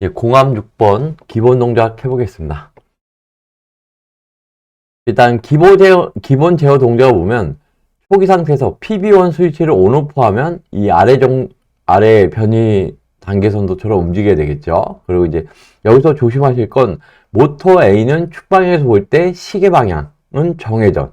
공합 6번 기본 동작 해보겠습니다. 일단 기본 제어 동작을 보면 초기 상태에서 PB1 스위치를 온오프 하면 이 아래 변이 단계선도처럼 움직여야 되겠죠. 그리고 이제 여기서 조심하실 건 모터 A는 축방향에서 볼 때 시계 방향은 정회전,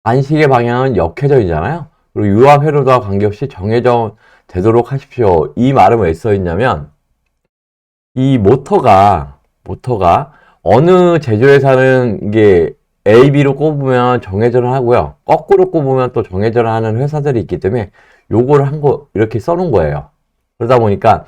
반시계 방향은 역회전이잖아요. 그리고 유압 회로도와 관계없이 정회전 되도록 하십시오. 이 말은 왜 써있냐면 이 모터가 어느 제조회사는 이게 A, B로 꼽으면 정회전을 하고요. 거꾸로 꼽으면 또 정회전을 하는 회사들이 있기 때문에 요거를 이렇게 써놓은 거예요. 그러다 보니까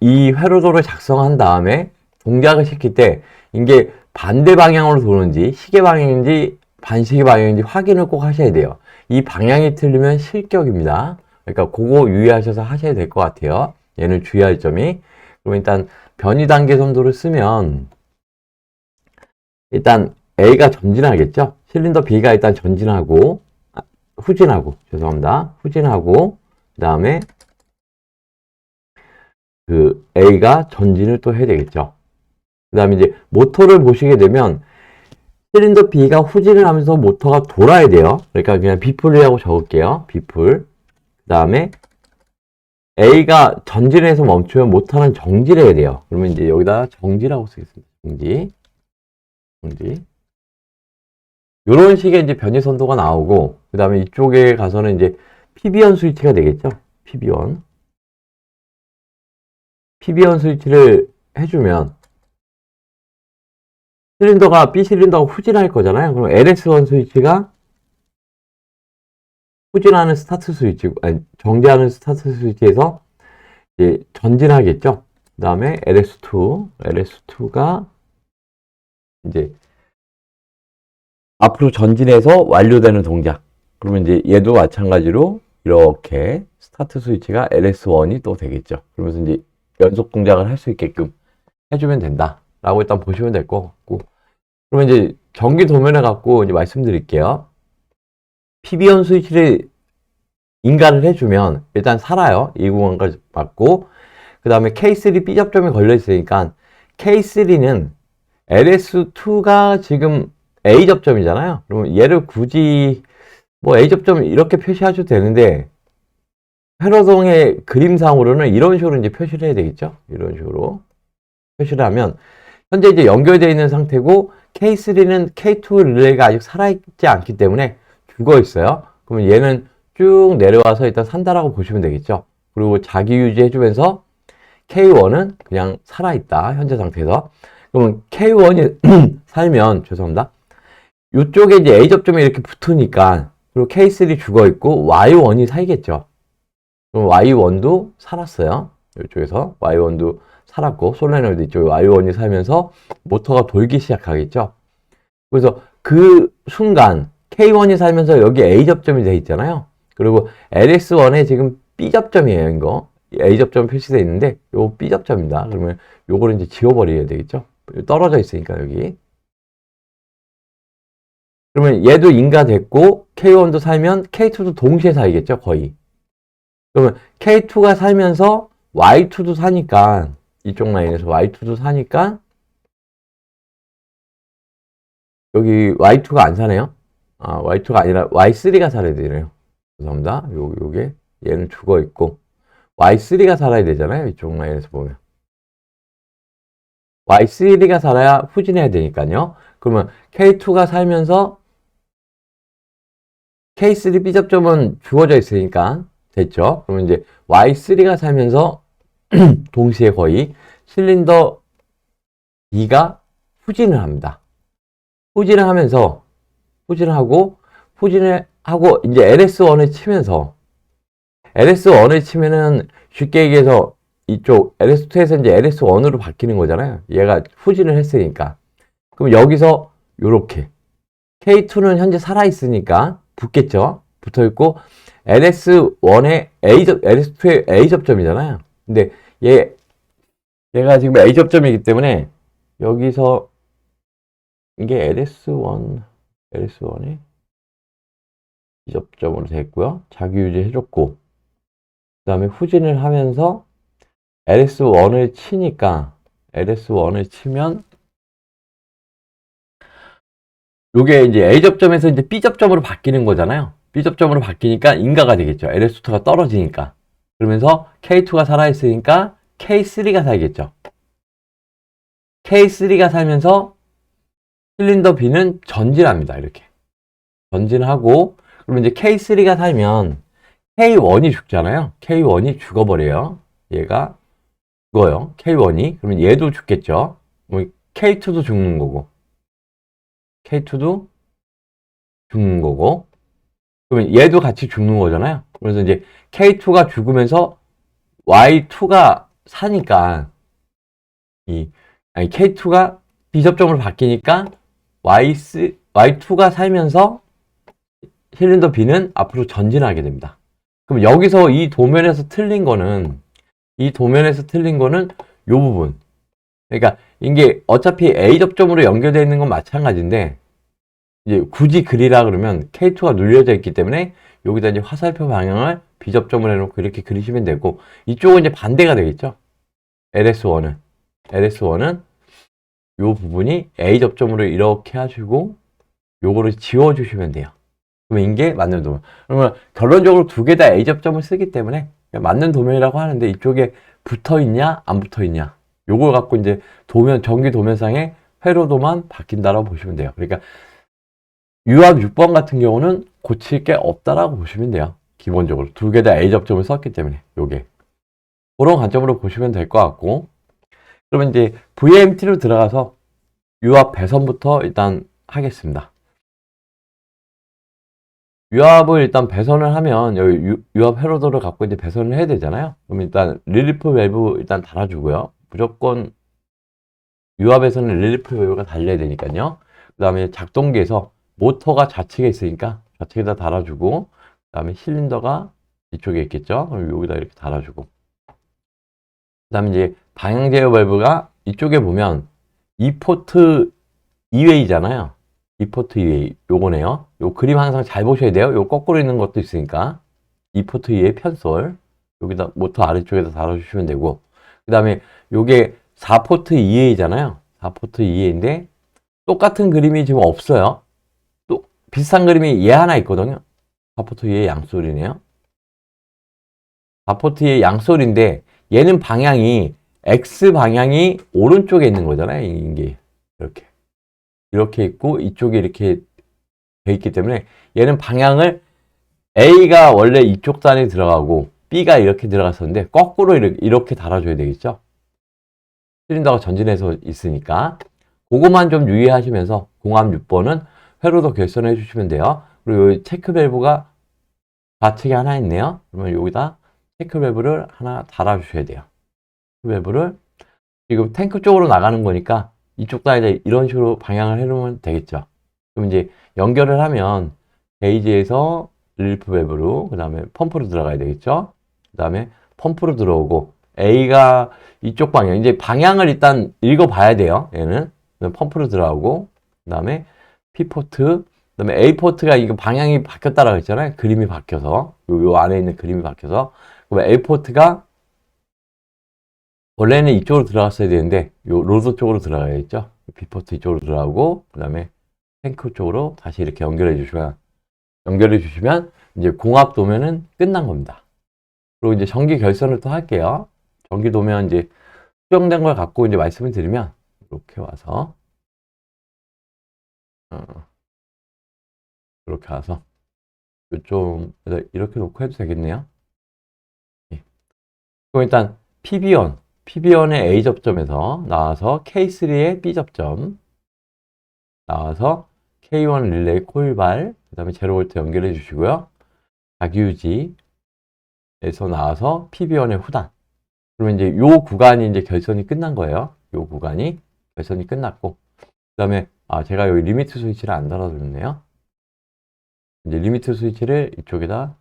이 회로도를 작성한 다음에 동작을 시킬 때 이게 반대 방향으로 도는지 시계 방향인지 반시계 방향인지 확인을 꼭 하셔야 돼요. 이 방향이 틀리면 실격입니다. 그러니까 그거 유의하셔서 하셔야 될 것 같아요. 얘는 주의할 점이. 그럼 일단 변이 단계 선도를 쓰면 일단 A가 전진하겠죠. 실린더 B가 일단 후진하고 그 다음에 그 A가 전진을 또 해야 되겠죠. 그 다음에 이제 모터를 보시게 되면 실린더 B가 후진을 하면서 모터가 돌아야 돼요. 그러니까 그냥 B풀이라고 적을게요. B풀. 그 다음에 A가 전진해서 멈추면 모터는 정지해야 돼요. 그러면 이제 여기다 정지라고 쓰겠습니다. 정지. 이런 식의 이제 변이 선도가 나오고, 그 다음에 이쪽에 가서는 이제 PB1 스위치가 되겠죠. PB1 스위치를 해주면, B 실린더가 후진할 거잖아요. 그럼 LS1 스위치가 후진하는 스타트 스위치, 정지하는 스타트 스위치에서 이제 전진하겠죠. 그 다음에 LS2가 이제 앞으로 전진해서 완료되는 동작. 그러면 이제 얘도 마찬가지로 이렇게 스타트 스위치가 LS1이 또 되겠죠. 그러면서 이제 연속 동작을 할 수 있게끔 해주면 된다. 라고 일단 보시면 될 것 같고. 그러면 이제 전기 도면을 갖고 이제 말씀드릴게요. PB1 스위치를 인가를 해주면 일단 살아요. 이 구간까지 맞고. 그 다음에 K3 B 접점이 걸려 있으니까 K3는 LS2가 지금 A 접점이잖아요. 그러면 얘를 굳이 뭐 A 접점 이렇게 표시하셔도 되는데 회로동의 그림상으로는 이런 식으로 이제 표시를 해야 되겠죠. 이런 식으로 표시를 하면 현재 이제 연결되어 있는 상태고 K3는 K2 릴레이가 아직 살아있지 않기 때문에 죽어 있어요. 그러면 얘는 쭉 내려와서 일단 산다라고 보시면 되겠죠. 그리고 자기 유지해주면서 K1은 그냥 살아있다. 현재 상태에서. 그러면 K1이 살면 죄송합니다. 이쪽에 이제 A 접점이 이렇게 붙으니까 그리고 K3 죽어 있고 Y1이 살겠죠. 그럼 Y1도 살았어요. 이쪽에서 Y1도 살았고 솔레노이드 이쪽에 Y1이 살면서 모터가 돌기 시작하겠죠. 그래서 그 순간 K1이 살면서 여기 A 접점이 돼 있잖아요. 그리고 LS1에 지금 B 접점이에요. 이거 A 접점 표시되어 있는데 요 B 접점입니다. 그러면 요거를 이제 지워버려야 되겠죠. 떨어져 있으니까 여기. 그러면 얘도 인가됐고 K1도 살면 K2도 동시에 살겠죠. 거의. 그러면 K2가 살면서 Y2도 사니까 이쪽 라인에서 Y2도 사니까 여기 Y2가 안 사네요. Y2가 아니라 Y3가 살아야 되네요. 죄송합니다. 요게 얘는 죽어 있고 Y3가 살아야 되잖아요. 이쪽 라인에서 보면 Y3가 살아야 후진해야 되니까요. 그러면 K2가 살면서 K3 B 접점은 죽어져 있으니까 됐죠. 그러면 이제 Y3가 살면서 동시에 거의 실린더 B가 후진을 합니다. 후진을 하고 이제 LS1을 치면은 쉽게 얘기해서 이쪽 LS2에서 이제 LS1으로 바뀌는 거잖아요. 얘가 후진을 했으니까. 그럼 여기서 요렇게 K2는 현재 살아있으니까 붙겠죠. 붙어있고 LS2의 A 접점이잖아요. 근데 얘가 지금 A 접점이기 때문에 여기서 이게 LS1이 B 접점으로 됐고요. 자기 유지 해줬고 그 다음에 후진을 하면서 LS1을 치니까, LS1을 치면, 요게 이제 A 접점에서 이제 B 접점으로 바뀌는 거잖아요. B 접점으로 바뀌니까 인가가 되겠죠. LS2가 떨어지니까. 그러면서 K2가 살아있으니까 K3가 살겠죠. K3가 살면서 실린더 B는 전진합니다. 이렇게. 전진하고, 그러면 이제 K3가 살면 K1이 죽잖아요. K1이 죽어버려요. 얘가 죽어요. K1이. 그러면 얘도 죽겠죠. K2도 죽는 거고. K2도 죽는 거고. 그러면 얘도 같이 죽는 거잖아요. 그래서 이제 K2가 죽으면서 Y2가 사니까 K2가 B접점으로 바뀌니까 Y2가 살면서 실린더 B는 앞으로 전진하게 됩니다. 그럼 여기서 이 도면에서 틀린 거는 요 부분. 그러니까 이게 어차피 A 접점으로 연결되어 있는 건 마찬가지인데 이제 굳이 그리라 그러면 K2가 눌려져 있기 때문에 여기다 이제 화살표 방향을 B 접점을 해놓고 이렇게 그리시면 되고 이쪽은 이제 반대가 되겠죠. LS1은 요 부분이 A 접점으로 이렇게 하시고 요거를 지워주시면 돼요. 그러면 이게 맞는 도면. 그러면 결론적으로 두 개 다 A 접점을 쓰기 때문에 맞는 도면이라고 하는데 이쪽에 붙어 있냐 안 붙어 있냐 요걸 갖고 이제 전기 도면상의 회로도만 바뀐다라고 보시면 돼요. 그러니까 유압 6번 같은 경우는 고칠 게 없다라고 보시면 돼요. 기본적으로 두 개 다 A 접점을 썼기 때문에 요게 그런 관점으로 보시면 될 것 같고, 그러면 이제 VMT로 들어가서 유압 배선부터 일단 하겠습니다. 유압을 일단 배선을 하면 여기 유압 회로도를 갖고 이제 배선을 해야 되잖아요. 그럼 일단 릴리프 밸브 일단 달아주고요. 무조건 유압에서는 릴리프 밸브가 달려야 되니까요. 그 다음에 작동기에서 모터가 좌측에 있으니까 좌측에다 달아주고, 그 다음에 실린더가 이쪽에 있겠죠. 그럼 여기다 이렇게 달아주고, 그 다음에 이제 방향 제어 밸브가 이쪽에 보면 2포트 2웨이잖아요. 2포트 2웨이 요거네요. 요 그림 항상 잘 보셔야 돼요. 요 거꾸로 있는 것도 있으니까 2포트 2웨이 편솔 여기다 모터 아래쪽에다 달아주시면 되고, 그 다음에 요게 4포트 2웨이잖아요. 4포트 2웨이인데 똑같은 그림이 지금 없어요. 또 비슷한 그림이 얘 하나 있거든요. 4포트 2웨이 양솔이네요. 4포트 2웨이 양솔인데 얘는 방향이 X 방향이 오른쪽에 있는 거잖아요. 이게 이렇게 있고 이쪽에 이렇게 돼 있기 때문에 얘는 방향을 A가 원래 이쪽 단에 들어가고 B가 이렇게 들어갔었는데 거꾸로 이렇게 달아줘야 되겠죠. 실린더가 전진해서 있으니까 그것만 좀 유의하시면서 공합 6번은 회로도 결선해 주시면 돼요. 그리고 여기 체크 밸브가 좌측에 하나 있네요. 그러면 여기다 체크 밸브를 하나 달아주셔야 돼요. 밸브를 지금 탱크 쪽으로 나가는 거니까 이쪽 단에다 이런 식으로 방향을 해놓으면 되겠죠. 그럼 이제 연결을 하면 게이지에서 릴리프 밸브로 그 다음에 펌프로 들어가야 되겠죠. 그 다음에 펌프로 들어오고 A가 이쪽 방향, 이제 방향을 일단 읽어봐야 돼요. 얘는 펌프로 들어가고 그 다음에 P포트, 그 다음에 A포트가 이거 방향이 바뀌었다라고 했잖아요. 그림이 바뀌어서 요 안에 있는 그림이 바뀌어서 그럼 A포트가 원래는 이쪽으로 들어갔어야 되는데 요 로드 쪽으로 들어가야겠죠. B포트 이쪽으로 들어가고 그 다음에 탱크 쪽으로 다시 이렇게 연결해 주시면 이제 공합 도면은 끝난 겁니다. 그리고 이제 전기 결선을 또 할게요. 전기 도면 이제 수정된 걸 갖고 이제 말씀을 드리면 이렇게 와서 이렇게 와서 좀 이렇게 놓고 해도 되겠네요. 예. 그럼 일단 PB1의 A 접점에서 나와서 K3의 B 접점 나와서 K1 릴레이 코일발 그 다음에 제로볼트 연결해 주시고요. 자기유지에서 나와서 PB1의 후단. 그러면 이제 요 구간이 이제 결선이 끝난 거예요. 요 구간이 결선이 끝났고, 그 다음에 제가 여기 리미트 스위치를 안 달아줬네요. 이제 리미트 스위치를 이쪽에다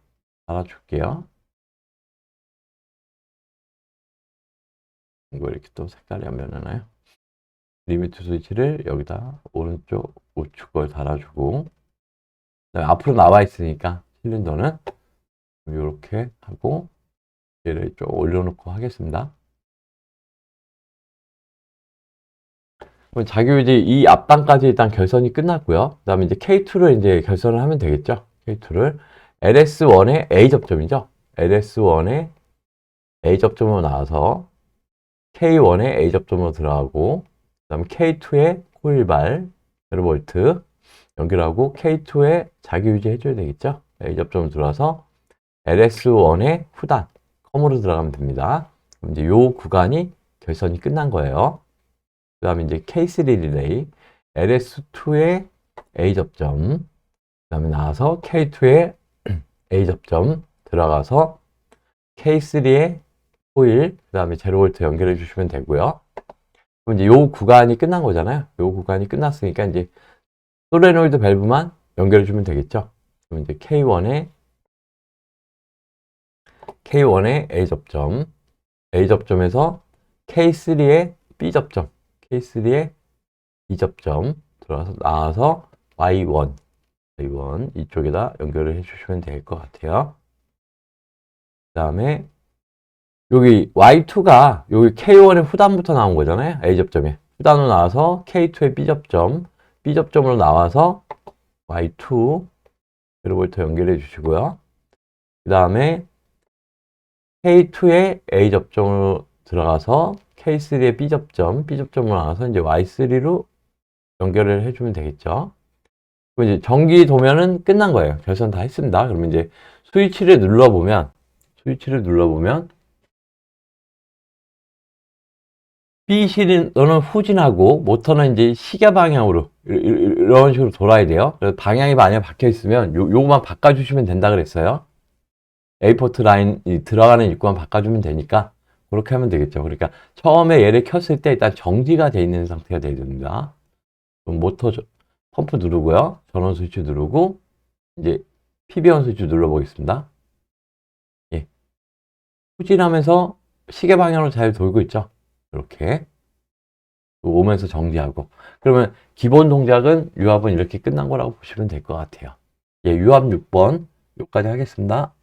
달아줄게요. 이거 이렇게 또 색깔이 안 변하나요? 리미트 스위치를 여기다 오른쪽 우측 걸 달아주고, 앞으로 나와 있으니까 실린더는 이렇게 하고 얘를 좀 올려놓고 하겠습니다. 그럼 자기유지 이 앞단까지 일단 결선이 끝났고요. 그 다음에 이제 K2를 이제 결선을 하면 되겠죠. K2를. LS1의 A 접점이죠. LS1의 A 접점으로 나와서 K1의 A 접점으로 들어가고, 그 다음에 K2의 코일발, 제로볼트 연결하고, K2의 자기유지 해줘야 되겠죠. A 접점으로 들어와서 LS1의 후단, 컴으로 들어가면 됩니다. 그럼 이제 요 구간이 결선이 끝난 거예요. 그 다음에 이제 K3 릴레이, LS2의 A 접점, 그 다음에 나와서 K2의 A 접점 들어가서 K3의 코일, 그 다음에 제로볼트 연결해 주시면 되고요. 그럼 이제 요 구간이 끝난 거잖아요. 요 구간이 끝났으니까 이제 소레노이드 밸브만 연결해 주면 되겠죠. 그럼 이제 K1의 A 접점, A 접점에서 K3의 B 접점, K3의 B 접점 들어가서 나와서 Y1 이쪽에다 연결을 해주시면 될 것 같아요. 그 다음에 여기 Y2가 여기 K1의 후단부터 나온 거잖아요. A 접점에 후단으로 나와서 K2의 B 접점, B 접점으로 나와서 Y2 제로볼트 연결해 주시고요. 그 다음에 K2의 A 접점으로 들어가서 K3의 B 접점으로 나와서 이제 Y3로 연결을 해주면 되겠죠. 그럼 이제 전기 도면은 끝난 거예요. 결선 다 했습니다. 그러면 이제 스위치를 눌러보면 B 실린더는 후진하고 모터는 이제 시계 방향으로 이런 식으로 돌아야 돼요. 그래서 방향이 만약에 박혀 있으면 요거만 바꿔주시면 된다 그랬어요. A포트 라인 들어가는 입구만 바꿔주면 되니까 그렇게 하면 되겠죠. 그러니까 처음에 얘를 켰을 때 일단 정지가 되어 있는 상태가 되어야 됩니다. 그럼 모터 펌프 누르고요. 전원 스위치 누르고 이제 PB1 스위치 눌러보겠습니다. 예. 후진하면서 시계 방향으로 잘 돌고 있죠. 이렇게 오면서 정지하고. 그러면 기본 동작은 유압은 이렇게 끝난 거라고 보시면 될 것 같아요. 예, 유압 6번 여기까지 하겠습니다.